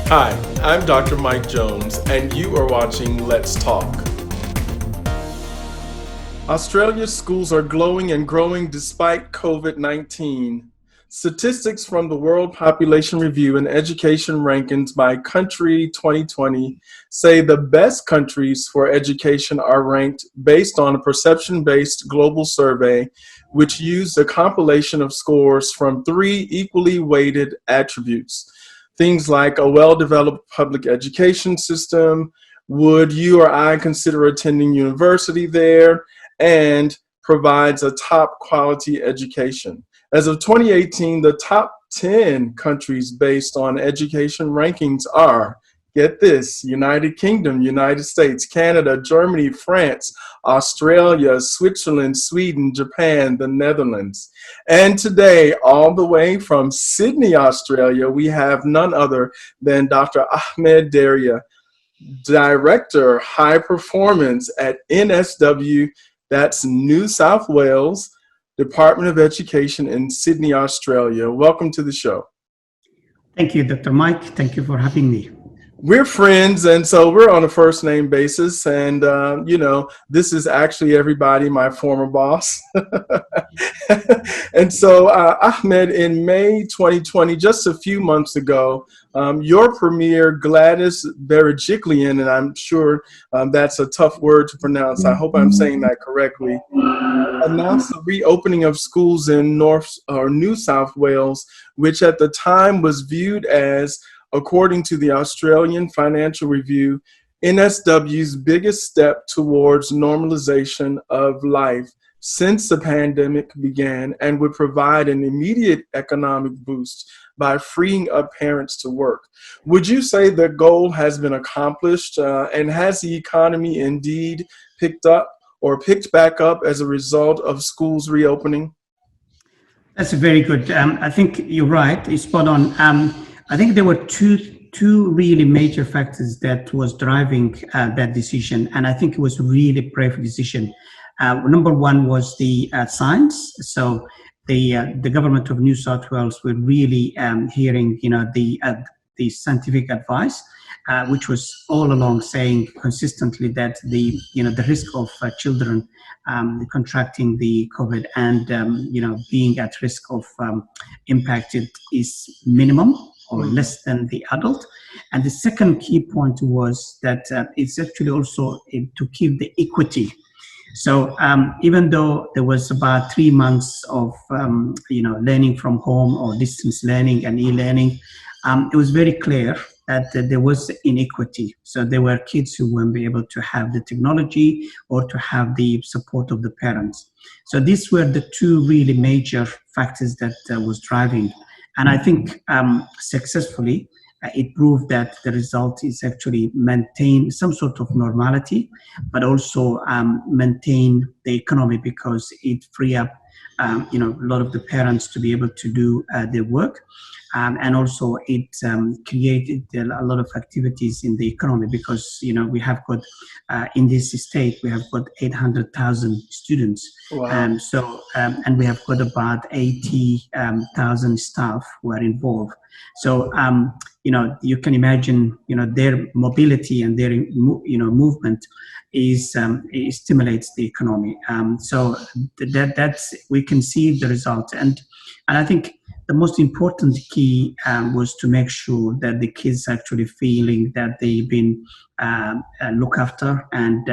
Hi, I'm Dr. Mike Jones, and you are watching Let's Talk. Australia's schools are glowing and growing despite COVID-19. Statistics from the World Population Review and Education Rankings by Country 2020 say the best countries for education are ranked based on a perception-based global survey, which used a compilation of scores from three equally weighted attributes. Things like a well-developed public education system, would you or I consider attending university there, and provides a top quality education. As of 2018, the top 10 countries based on education rankings are, get this, United Kingdom, United States, Canada, Germany, France, Australia, Switzerland, Sweden, Japan, the Netherlands. And today, all the way from Sydney, Australia, we have none other than Dr. Ahmed Deria, Director, High Performance at NSW, that's New South Wales, Department of Education in Sydney, Australia. Welcome to the show. Thank you, Dr. Mike. Thank you for having me. We're friends, and so we're on a first name basis. And, this is actually everybody, my former boss. And so, Ahmed, in May 2020, just a few months ago, your premier, Gladys Berejiklian, and I'm sure that's a tough word to pronounce. I hope I'm saying that correctly, announced the reopening of schools in New South Wales, which at the time was viewed as, according to the Australian Financial Review, NSW's biggest step towards normalization of life since the pandemic began, and would provide an immediate economic boost by freeing up parents to work. Would you say the goal has been accomplished, and has the economy indeed picked back up as a result of schools reopening? That's very good. I think you're right. It's spot on. I think there were two really major factors that was driving that decision, and I think it was really a brave decision. Number one was the science. So the government of New South Wales were really hearing, the scientific advice, which was all along saying consistently that the risk of children contracting the COVID and being at risk of impacted is minimum or less than the adult. And the second key point was that it's actually also to keep the equity. So even though there was about 3 months of learning from home or distance learning and e-learning, it was very clear that there was inequity. So there were kids who weren't able to have the technology or to have the support of the parents. So these were the two really major factors that was driving. And I think successfully, it proved that the result is actually maintain some sort of normality, but also maintain the economy, because it free up a lot of the parents to be able to do their work. And also it created a lot of activities in the economy, because we have got in this state we have got 800,000 students. Wow. And we have got about 80,000 staff who are involved. So you can imagine their mobility and their movement is it stimulates the economy. So that's we can see the result, and I think the most important key was to make sure that the kids actually feeling that they've been looked after, and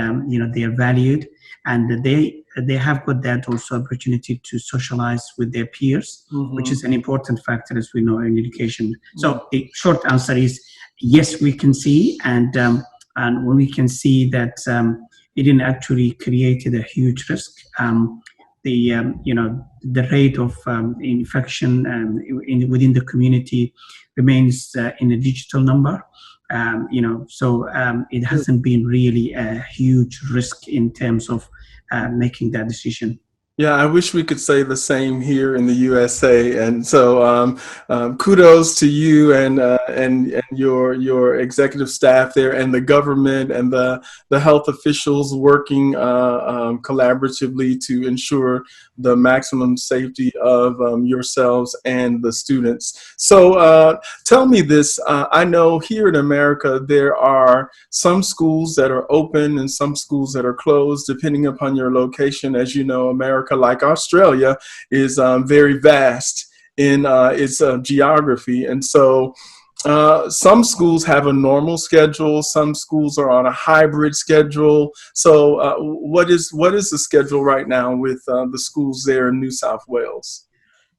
they are valued, and they have got that also opportunity to socialize with their peers, which is an important factor, as we know, in education. So the short answer is yes, we can see, and when we can see that it didn't actually created a huge risk. The rate of infection within the community remains in a digital number. So it hasn't been really a huge risk in terms of making that decision. Yeah, I wish we could say the same here in the USA. And so, kudos to you and your executive staff there, and the government and the health officials working collaboratively to ensure the maximum safety of yourselves and the students. So, tell me this: I know here in America there are some schools that are open and some schools that are closed, depending upon your location. As you know, America, like Australia, is very vast in its geography. And so some schools have a normal schedule. Some schools are on a hybrid schedule. So what is the schedule right now with the schools there in New South Wales?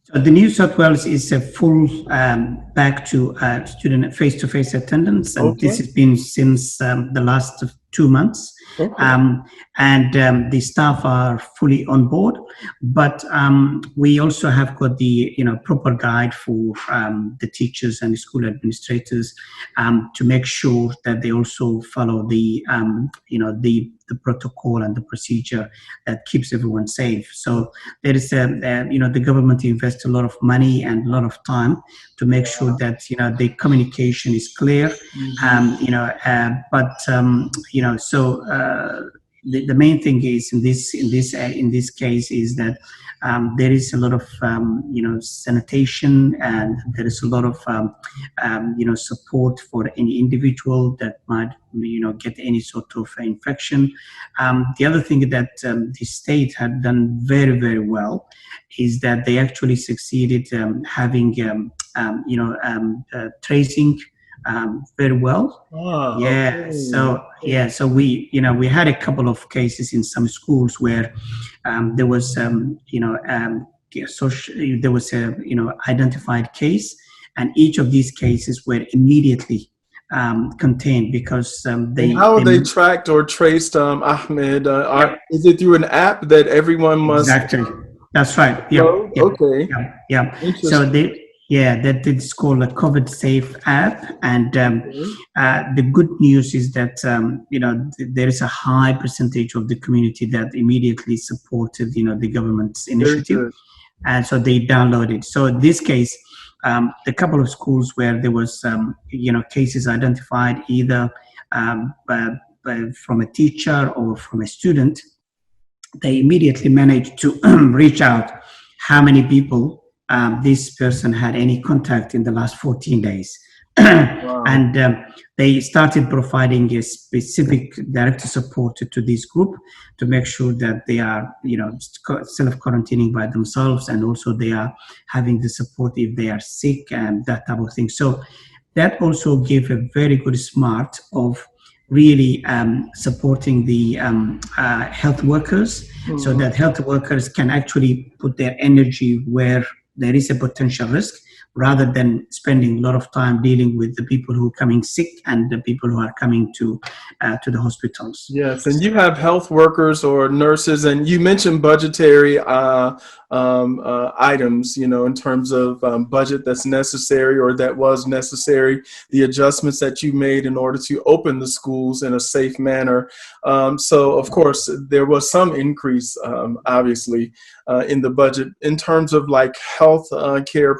So the New South Wales is a full back to student face-to-face attendance, and this Okay. has been since the last 2 months. Okay. And the staff are fully on board, but we also have got the proper guide for the teachers and the school administrators to make sure that they also follow the protocol and the procedure that keeps everyone safe. So there is the government invests a lot of money and a lot of time to make sure that the communication is clear. Mhm. The main thing is in this case is that there is a lot of sanitation, and there is a lot of support for any individual that might get any sort of infection. The other thing that the state had done very, very well is that they actually succeeded having tracing very well. Ah, Yeah. okay. So we had a couple of cases in some schools where there was there was a identified case, and each of these cases were immediately contained because And they how are they they tracked or traced, Ahmed? Yep, Is it through an app that everyone must exactly. That's right. Yep, upload? yep, Okay, yep, yep. So interesting. they, yeah, that is called a COVID Safe app, and Okay. the good news is that there is a high percentage of the community that immediately supported the government's Very initiative, good. and so they downloaded. So in this case, the couple of schools where there was cases identified either from a teacher or from a student, they immediately managed to reach out how many people this person had any contact in the last 14 days. Wow. And they started providing a specific direct support to this group to make sure that they are, self-quarantining by themselves, and also they are having the support if they are sick and that type of thing. So that also gave a very good smart of really supporting the health workers, so Mhm. that health workers can actually put their energy where there is a potential risk, rather than spending a lot of time dealing with the people who are coming sick and the people who are coming to the hospitals. Yes, and you have health workers or nurses, and you mentioned budgetary items, in terms of budget that's necessary or that was necessary, the adjustments that you made in order to open the schools in a safe manner. So, of course, there was some increase, obviously, in the budget in terms of like health care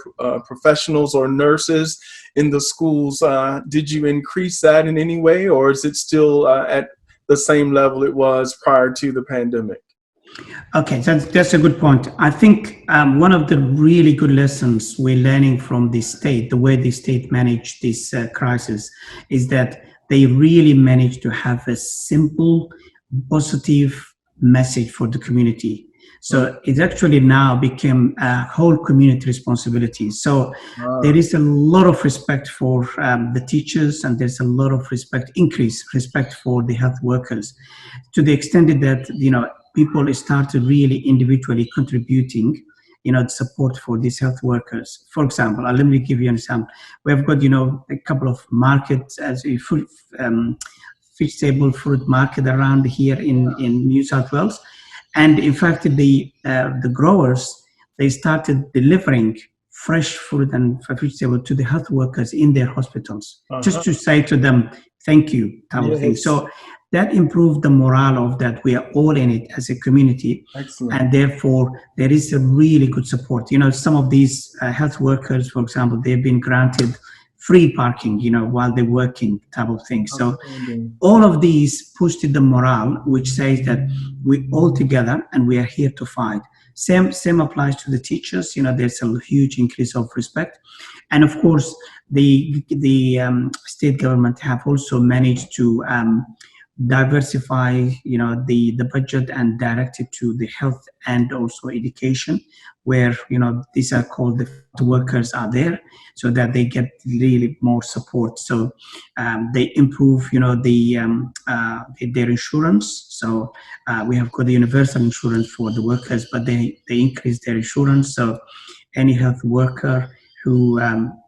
professionals or nurses in the schools. Did you increase that in any way, or is it still at the same level it was prior to the pandemic? Okay, that's a good point. I think one of the really good lessons we're learning from the state, the way the state managed this crisis, is that they really managed to have a simple, positive message for the community. Mm. So it actually now became a whole community responsibility. So there Ah, is a lot of respect for the teachers, and there's a lot of increased respect for the health workers, to the extent that people started really individually contributing support for these health workers. For example, let me give you an example. We've got a couple of markets, as a fruit vegetable fruit market around here in New South Wales, and in fact the growers, they started delivering fresh fruit and vegetable to the health workers in their hospitals, just uh-huh. to say to them thank you type of thing. Yes. So that improved the morale of that we are all in it as a community. Excellent. And therefore there is a really good support. Some of these health workers, for example, they've been granted free parking, while they're working, type of thing. So all of these boosted the morale, which says that we all together and we are here to fight. Same applies to the teachers. There's a huge increase of respect, and of course the state government have also managed to diversify the budget and direct it to the health and also education, where these are called the workers are there, so that they get really more support. So they improve their insurance. So we have got the universal insurance for the workers, but they increase their insurance. So any health worker who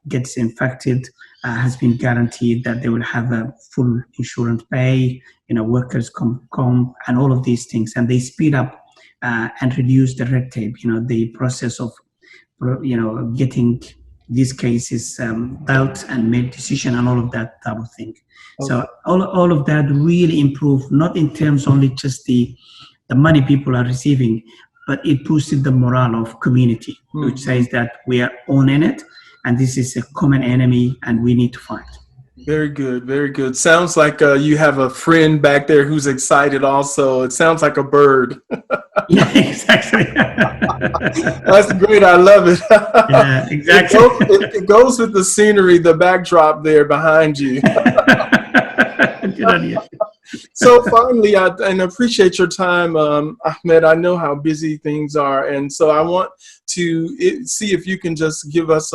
gets infected has been guaranteed that they will have a full insurance pay, workers come and all of these things. And they speed up and reduce the red tape, the process of, getting these cases dealt and made decision and all of that type of thing. Okay. So all of that really improved, not in terms only just the money people are receiving, but it boosted the morale of community, which says that we are on in it, and this is a common enemy and we need to fight. Very good, very good. Sounds like you have a friend back there who's excited also. It sounds like a bird. Yeah, exactly. That's great. I love it. Yeah, exactly. It goes with the scenery, the backdrop there behind you. Good on you. So finally, I appreciate your time, Ahmed. I know how busy things are, and so I want to see if you can just give us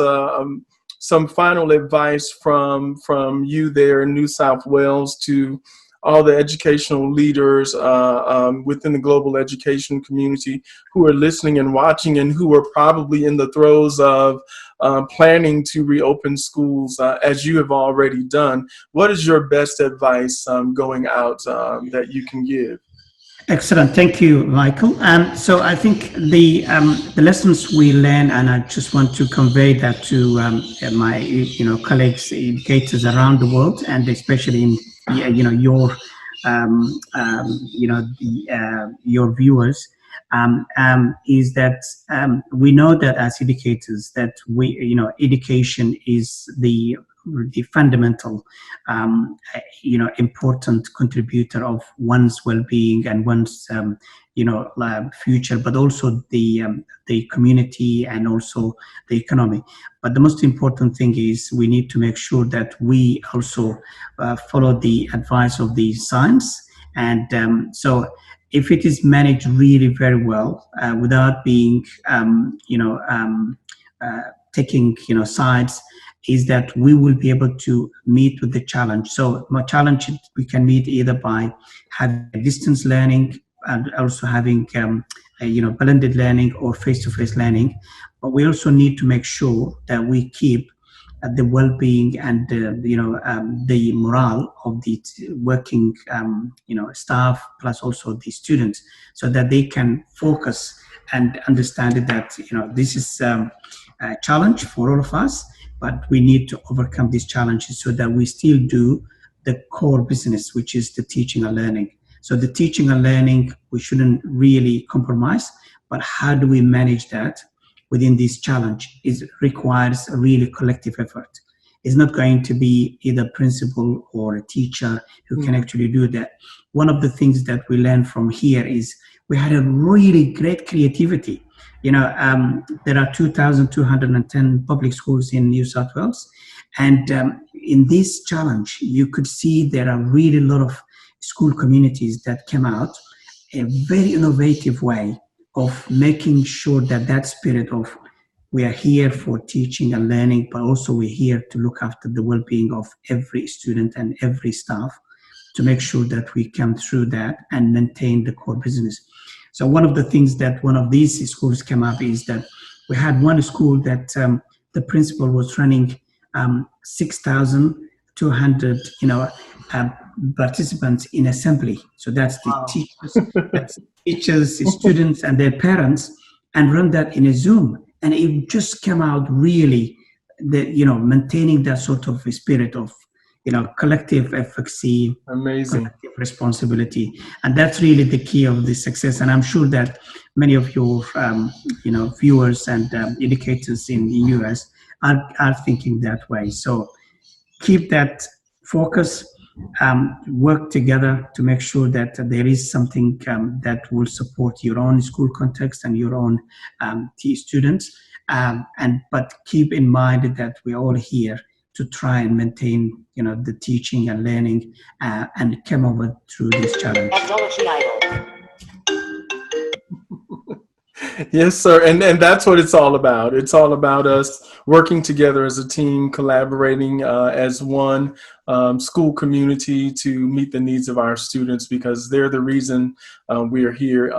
some final advice from you there in New South Wales to all the educational leaders within the global education community who are listening and watching, and who are probably in the throes of planning to reopen schools as you have already done. What is your best advice going out that you can give? Excellent. Thank you, Michael. So I think the lessons we learn, and I just want to convey that to my colleagues, educators around the world, and especially in your your viewers, is that we know that as educators that education is the fundamental important contributor of one's well-being and one's future, but also the community and also the economy. But the most important thing is we need to make sure that we also follow the advice of the science, and so if it is managed really very well without being taking sides, is that we will be able to meet with the challenge. So my challenge we can meet either by having distance learning and also having blended learning or face-to-face learning. But we also need to make sure that we keep the well-being and the morale of the working staff, plus also the students, so that they can focus and understand that this is a challenge for all of us, but we need to overcome these challenges so that we still do the core business, which is the teaching and learning. So the teaching and learning, we shouldn't really compromise, but how do we manage that within this challenge? It requires a really collective effort. It's not going to be either principal or a teacher who can actually do that. One of the things that we learned from here is we had a really great creativity. There are 2,210 public schools in New South Wales. And in this challenge, you could see there are really a lot of school communities that came out a very innovative way of making sure that that spirit of we are here for teaching and learning, but also we're here to look after the well-being of every student and every staff to make sure that we come through that and maintain the core business. So one of the things that one of these schools came up is that we had one school that the principal was running 6,200, participants in assembly. So that's the teachers, students, and their parents, and run that in a Zoom. And it just came out really, maintaining that sort of spirit of collective efficacy, Amazing. collective responsibility, and that's really the key of this success. And I'm sure that many of your viewers and educators in the US are thinking that way. So keep that focus, work together to make sure that there is something that will support your own school context and your own students. But keep in mind that we're all here to try and maintain, the teaching and learning and come over through this challenge. Yes, sir. And that's what it's all about. It's all about us working together as a team, collaborating as one school community to meet the needs of our students, because they're the reason we are here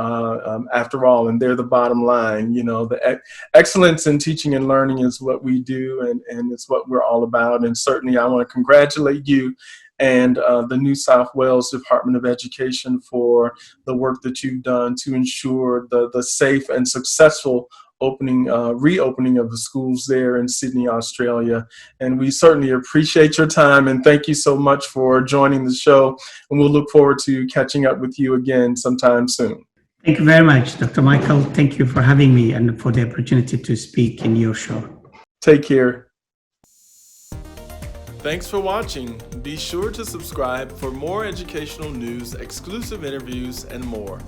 after all, and they're the bottom line. The excellence in teaching and learning is what we do, and it's what we're all about. And certainly I want to congratulate you and the New South Wales Department of Education for the work that you've done to ensure the safe and successful reopening of the schools there in Sydney, Australia. And we certainly appreciate your time, and thank you so much for joining the show. And we'll look forward to catching up with you again sometime soon. Thank you very much, Dr. Michael. Thank you for having me and for the opportunity to speak in your show. Take care. Thanks for watching. Be sure to subscribe for more educational news, exclusive interviews, and more.